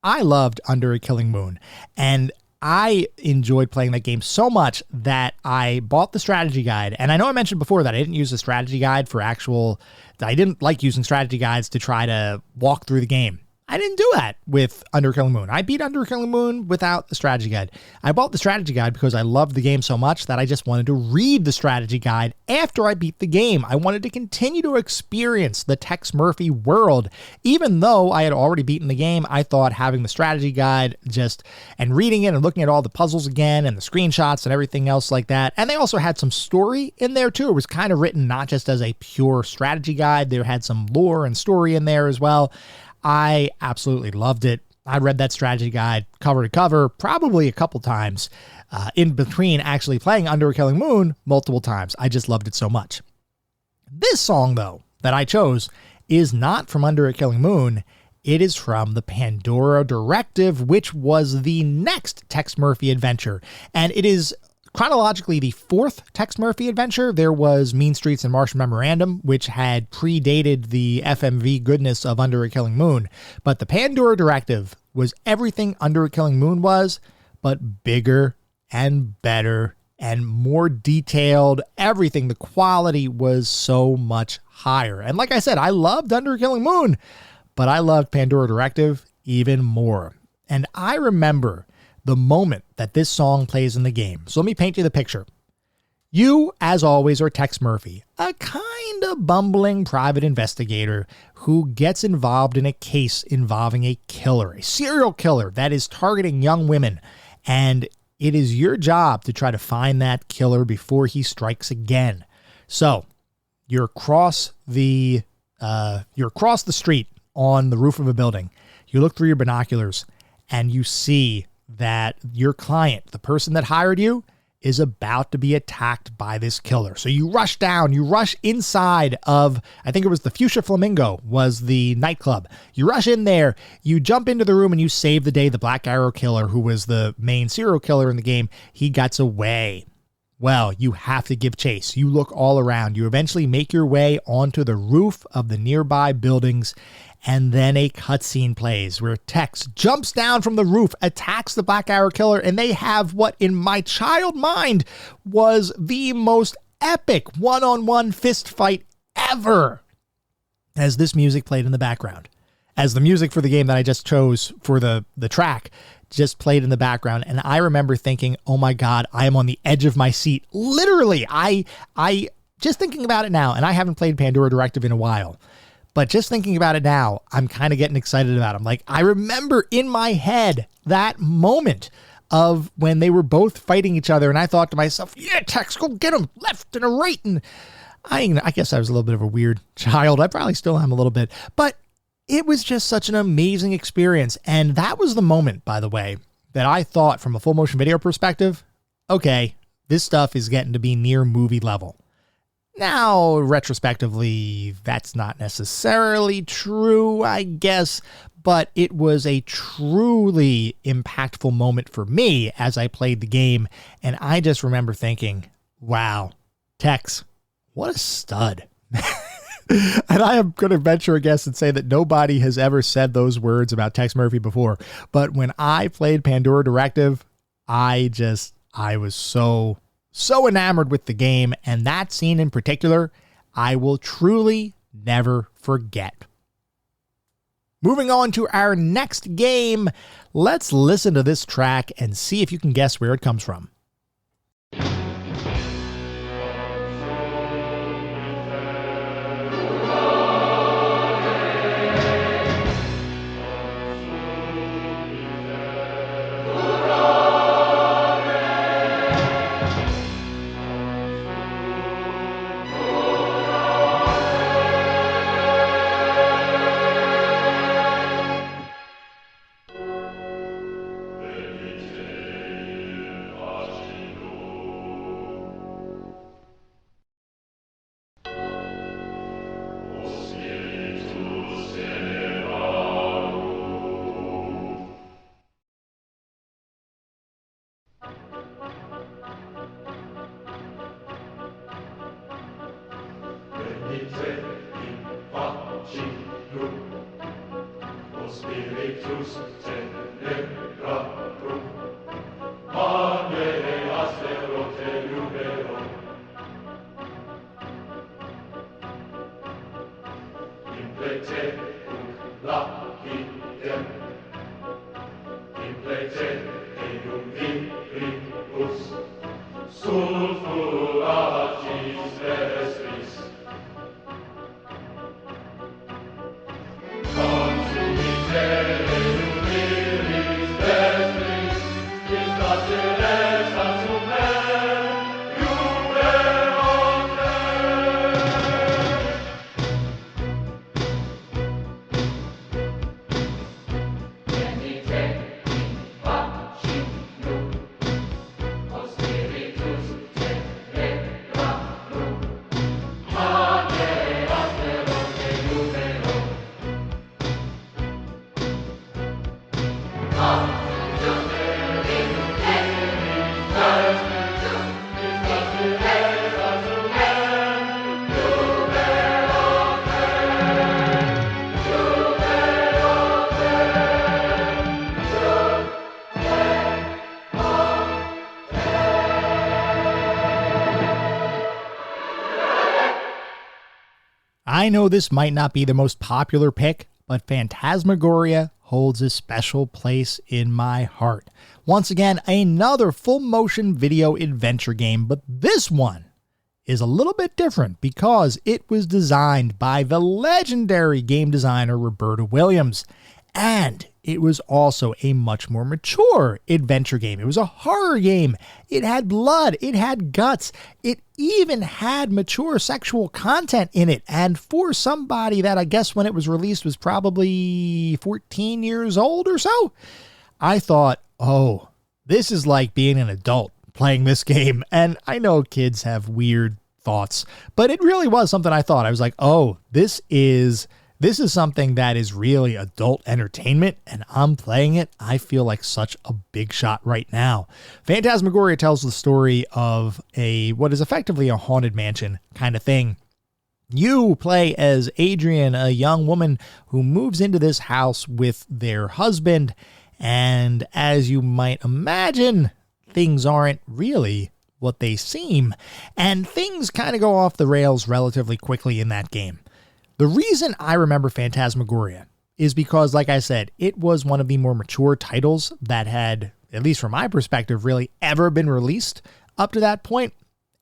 [SPEAKER 1] I loved Under a Killing Moon, and I enjoyed playing that game so much that I bought the strategy guide. And I know I mentioned before that I didn't use the strategy guide I didn't like using strategy guides to try to walk through the game. I didn't do that with Under a Killing Moon. I beat Under a Killing Moon without the strategy guide. I bought the strategy guide because I loved the game so much that I just wanted to read the strategy guide after I beat the game. I wanted to continue to experience the Tex Murphy world. Even though I had already beaten the game, I thought having the strategy guide and reading it and looking at all the puzzles again and the screenshots and everything else like that. And they also had some story in there too. It was kind of written not just as a pure strategy guide. They had some lore and story in there as well. I absolutely loved it. I read that strategy guide cover to cover probably a couple times in between actually playing Under a Killing Moon multiple times. I just loved it so much. This song, though, that I chose is not from Under a Killing Moon. It is from the Pandora Directive, which was the next Tex Murphy adventure. And it is chronologically the 4th Tex Murphy adventure. There was Mean Streets and Martian Memorandum, which had predated the FMV goodness of Under a Killing Moon. But the Pandora Directive was everything Under a Killing Moon was, but bigger and better and more detailed. Everything, the quality was so much higher. And like I said, I loved Under a Killing Moon, but I loved Pandora Directive even more. And I remember the moment that this song plays in the game. So let me paint you the picture. You, as always, are Tex Murphy, a kind of bumbling private investigator who gets involved in a case involving a killer, a serial killer that is targeting young women. And it is your job to try to find that killer before he strikes again. So you're across the street on the roof of a building. You look through your binoculars and you see that your client, the person that hired you, is about to be attacked by this killer. So you rush down, you rush inside of, I think it was the Fuchsia Flamingo was the nightclub. You rush in there, you jump into the room and you save the day. The Black Arrow killer, who was the main serial killer in the game, he gets away. Well, you have to give chase. You look all around. You eventually make your way onto the roof of the nearby buildings, and then a cutscene plays where Tex jumps down from the roof, attacks the Black Arrow killer, and they have what in my child mind was the most epic one-on-one fist fight ever. As this music played in the background, as the music for the game that I just chose for the track just played in the background. And I remember thinking, oh my God, I am on the edge of my seat. Literally, I just thinking about it now, and I haven't played Pandora Directive in a while, but just thinking about it now, I'm kind of getting excited about it. I'm like, I remember in my head that moment of when they were both fighting each other. And I thought to myself, yeah, Tex, go get him left and a right. And I guess I was a little bit of a weird child. I probably still am a little bit, but it was just such an amazing experience. And that was the moment, by the way, that I thought from a full motion video perspective, okay, this stuff is getting to be near movie level. Now, retrospectively, that's not necessarily true, I guess, but it was a truly impactful moment for me as I played the game. And I just remember thinking, wow, Tex, what a stud. And I am going to venture a guess and say that nobody has ever said those words about Tex Murphy before. But when I played Pandora Directive, I was so enamored with the game. And that scene in particular, I will truly never forget. Moving on to our next game, let's listen to this track and see if you can guess where it comes from. I know this might not be the most popular pick, but Phantasmagoria holds a special place in my heart. Once again, another full motion video adventure game, but this one is a little bit different because it was designed by the legendary game designer Roberta Williams. And it was also a much more mature adventure game. It was a horror game. It had blood. It had guts. It even had mature sexual content in it. And for somebody that I guess when it was released was probably 14 years old or so, I thought, oh, this is like being an adult playing this game. And I know kids have weird thoughts, but it really was something I thought. I was like, oh, this is something that is really adult entertainment, and I'm playing it. I feel like such a big shot right now. Phantasmagoria tells the story of what is effectively a haunted mansion kind of thing. You play as Adrian, a young woman who moves into this house with their husband, and as you might imagine, things aren't really what they seem, and things kind of go off the rails relatively quickly in that game. The reason I remember Phantasmagoria is because, like I said, it was one of the more mature titles that had, at least from my perspective, really ever been released up to that point.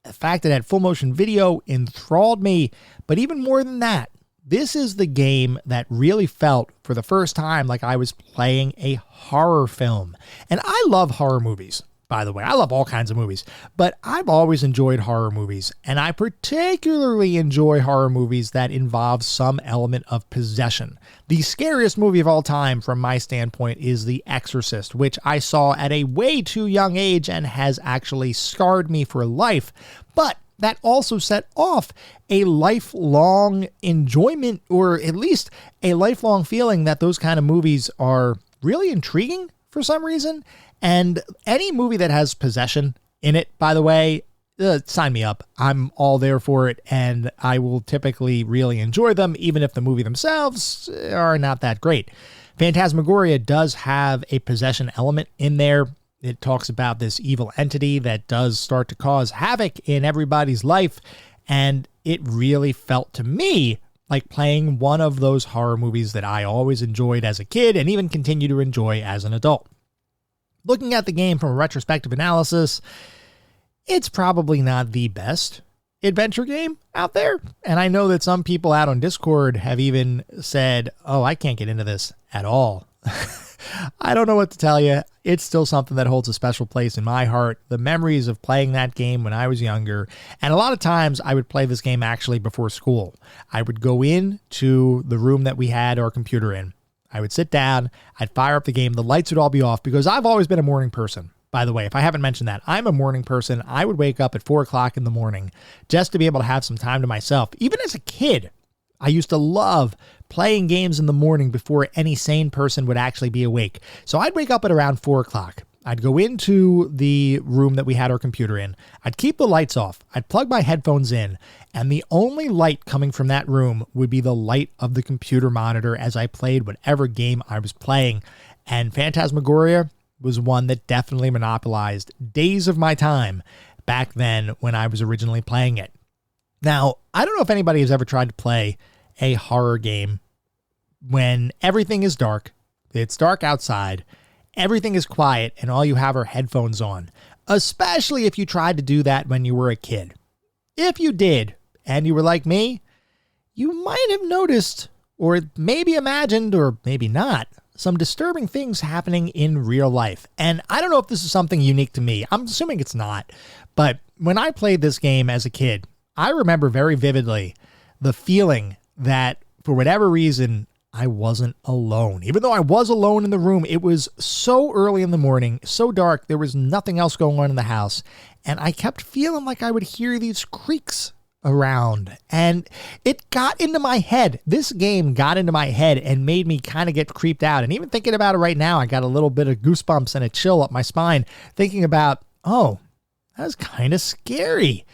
[SPEAKER 1] The fact that it had full motion video enthralled me, but even more than that, this is the game that really felt for the first time like I was playing a horror film. And I love horror movies. By the way, I love all kinds of movies, but I've always enjoyed horror movies, and I particularly enjoy horror movies that involve some element of possession. The scariest movie of all time, from my standpoint, is The Exorcist, which I saw at a way too young age and has actually scarred me for life, but that also set off a lifelong enjoyment, or at least a lifelong feeling that those kind of movies are really intriguing for some reason. And any movie that has possession in it, by the way, sign me up. I'm all there for it, and I will typically really enjoy them, even if the movie themselves are not that great. Phantasmagoria does have a possession element in there. It talks about this evil entity that does start to cause havoc in everybody's life, and it really felt to me like playing one of those horror movies that I always enjoyed as a kid and even continue to enjoy as an adult. Looking at the game from a retrospective analysis, it's probably not the best adventure game out there. And I know that some people out on Discord have even said, oh, I can't get into this at all. I don't know what to tell you. It's still something that holds a special place in my heart. The memories of playing that game when I was younger. And a lot of times I would play this game actually before school. I would go in to the room that we had our computer in. I would sit down. I'd fire up the game. The lights would all be off because I've always been a morning person. By the way, if I haven't mentioned that, I'm a morning person. I would wake up at 4 o'clock in the morning just to be able to have some time to myself. Even as a kid, I used to love playing games in the morning before any sane person would actually be awake. So I'd wake up at around 4 o'clock. I'd go into the room that we had our computer in. I'd keep the lights off. I'd plug my headphones in. And the only light coming from that room would be the light of the computer monitor as I played whatever game I was playing. And Phantasmagoria was one that definitely monopolized days of my time back then when I was originally playing it. Now, I don't know if anybody has ever tried to play a horror game when everything is dark, it's dark outside, everything is quiet, and all you have are headphones on, especially if you tried to do that when you were a kid. If you did, and you were like me, you might have noticed, or maybe imagined, or maybe not, some disturbing things happening in real life. And I don't know if this is something unique to me. I'm assuming it's not. But when I played this game as a kid, I remember very vividly the feeling that for whatever reason, I wasn't alone. Even though I was alone in the room, it was so early in the morning, so dark, there was nothing else going on in the house. And I kept feeling like I would hear these creaks around, and it got into my head. This game got into my head and made me kind of get creeped out. And even thinking about it right now, I got a little bit of goosebumps and a chill up my spine thinking about, oh, that was kind of scary.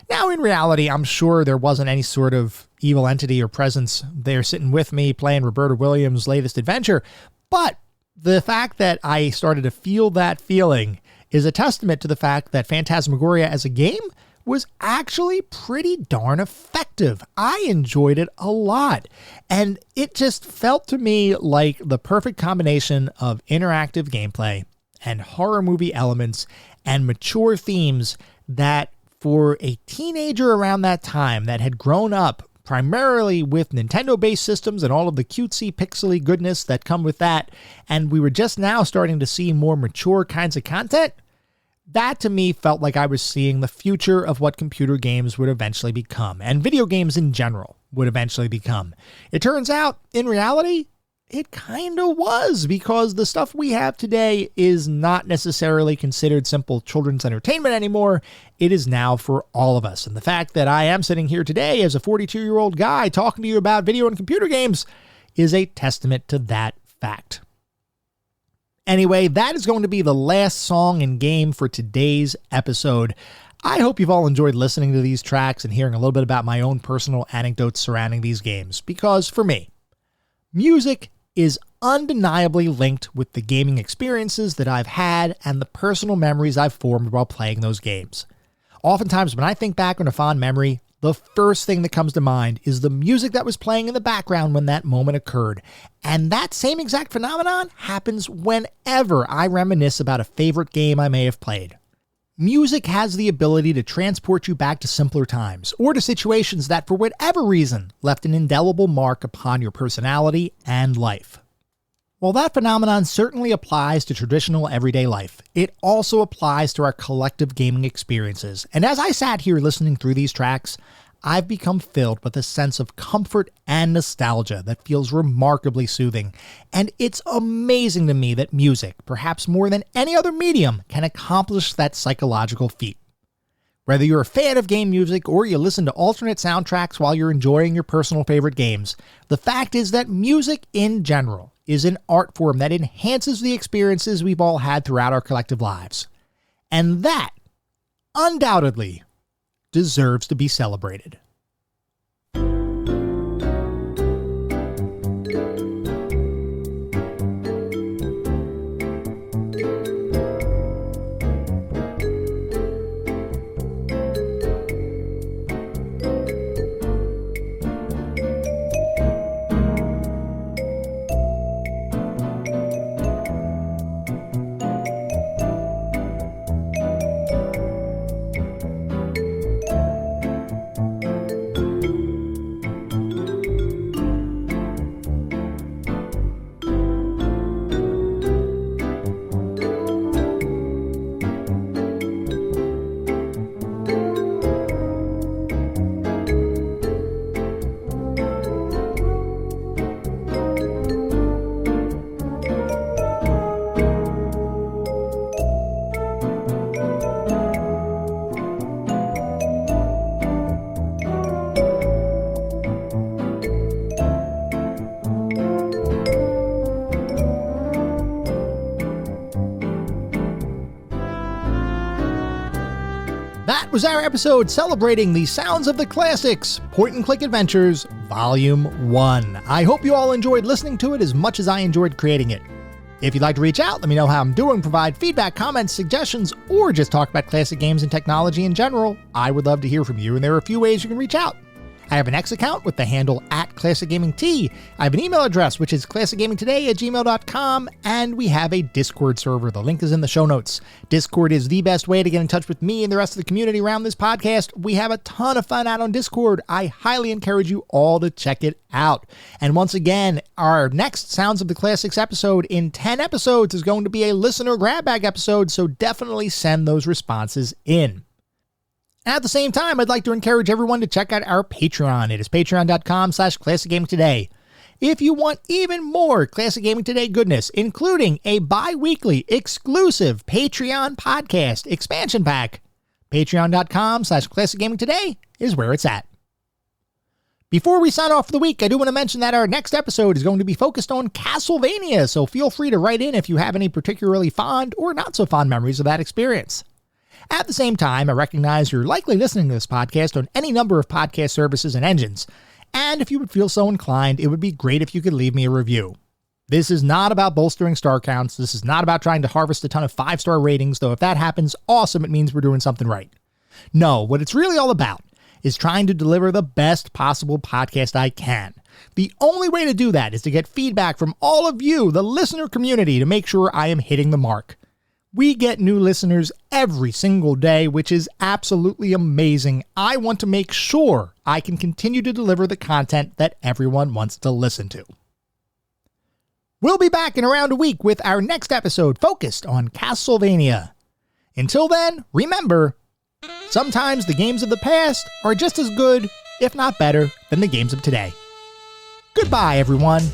[SPEAKER 1] Now, in reality, I'm sure there wasn't any sort of evil entity or presence there sitting with me playing Roberta Williams' latest adventure. But the fact that I started to feel that feeling is a testament to the fact that Phantasmagoria as a game was actually pretty darn effective. I enjoyed it a lot. And it just felt to me like the perfect combination of interactive gameplay and horror movie elements and mature themes that for a teenager around that time that had grown up primarily with Nintendo-based systems and all of the cutesy, pixely goodness that come with that, and we were just now starting to see more mature kinds of content, that to me felt like I was seeing the future of what computer games would eventually become, and video games in general would eventually become. It turns out, in reality, it kind of was, because the stuff we have today is not necessarily considered simple children's entertainment anymore. It is now for all of us. And the fact that I am sitting here today as a 42-year-old guy talking to you about video and computer games is a testament to that fact. Anyway, that is going to be the last song and game for today's episode. I hope you've all enjoyed listening to these tracks and hearing a little bit about my own personal anecdotes surrounding these games, because for me, music is undeniably linked with the gaming experiences that I've had and the personal memories I've formed while playing those games. Oftentimes, when I think back on a fond memory, the first thing that comes to mind is the music that was playing in the background when that moment occurred. And that same exact phenomenon happens whenever I reminisce about a favorite game I may have played. Music has the ability to transport you back to simpler times, or to situations that, for whatever reason, left an indelible mark upon your personality and life. While that phenomenon certainly applies to traditional everyday life, it also applies to our collective gaming experiences. And as I sat here listening through these tracks, I've become filled with a sense of comfort and nostalgia that feels remarkably soothing. And it's amazing to me that music, perhaps more than any other medium, can accomplish that psychological feat. Whether you're a fan of game music or you listen to alternate soundtracks while you're enjoying your personal favorite games, the fact is that music in general is an art form that enhances the experiences we've all had throughout our collective lives. And that, undoubtedly, deserves to be celebrated. was our episode celebrating the sounds of the classics, Point and Click Adventures, Volume 1. I hope you all enjoyed listening to it as much as I enjoyed creating it. If you'd like to reach out, let me know how I'm doing, provide feedback, comments, suggestions, or just talk about classic games and technology in general, I would love to hear from you, and there are a few ways you can reach out. I have an X account with the handle @ClassicGamingT. I have an email address, which is classicgamingtoday@gmail.com, and we have a Discord server. The link is in the show notes. Discord is the best way to get in touch with me and the rest of the community around this podcast. We have a ton of fun out on Discord. I highly encourage you all to check it out. And once again, our next Sounds of the Classics episode in 10 episodes is going to be a listener grab bag episode, so definitely send those responses in. At the same time, I'd like to encourage everyone to check out our Patreon. It is patreon.com/ClassicGamingToday. If you want even more Classic Gaming Today goodness, including a bi-weekly exclusive Patreon podcast expansion pack, patreon.com/ClassicGamingToday is where it's at. Before we sign off for the week, I do want to mention that our next episode is going to be focused on Castlevania, so feel free to write in if you have any particularly fond or not so fond memories of that experience. At the same time, I recognize you're likely listening to this podcast on any number of podcast services and engines, and if you would feel so inclined, it would be great if you could leave me a review. This is not about bolstering star counts, this is not about trying to harvest a ton of 5-star ratings, though if that happens, awesome, it means we're doing something right. No, what it's really all about is trying to deliver the best possible podcast I can. The only way to do that is to get feedback from all of you, the listener community, to make sure I am hitting the mark. We get new listeners every single day, which is absolutely amazing. I want to make sure I can continue to deliver the content that everyone wants to listen to. We'll be back in around a week with our next episode focused on Castlevania. Until then, remember, sometimes the games of the past are just as good, if not better, than the games of today. Goodbye, everyone.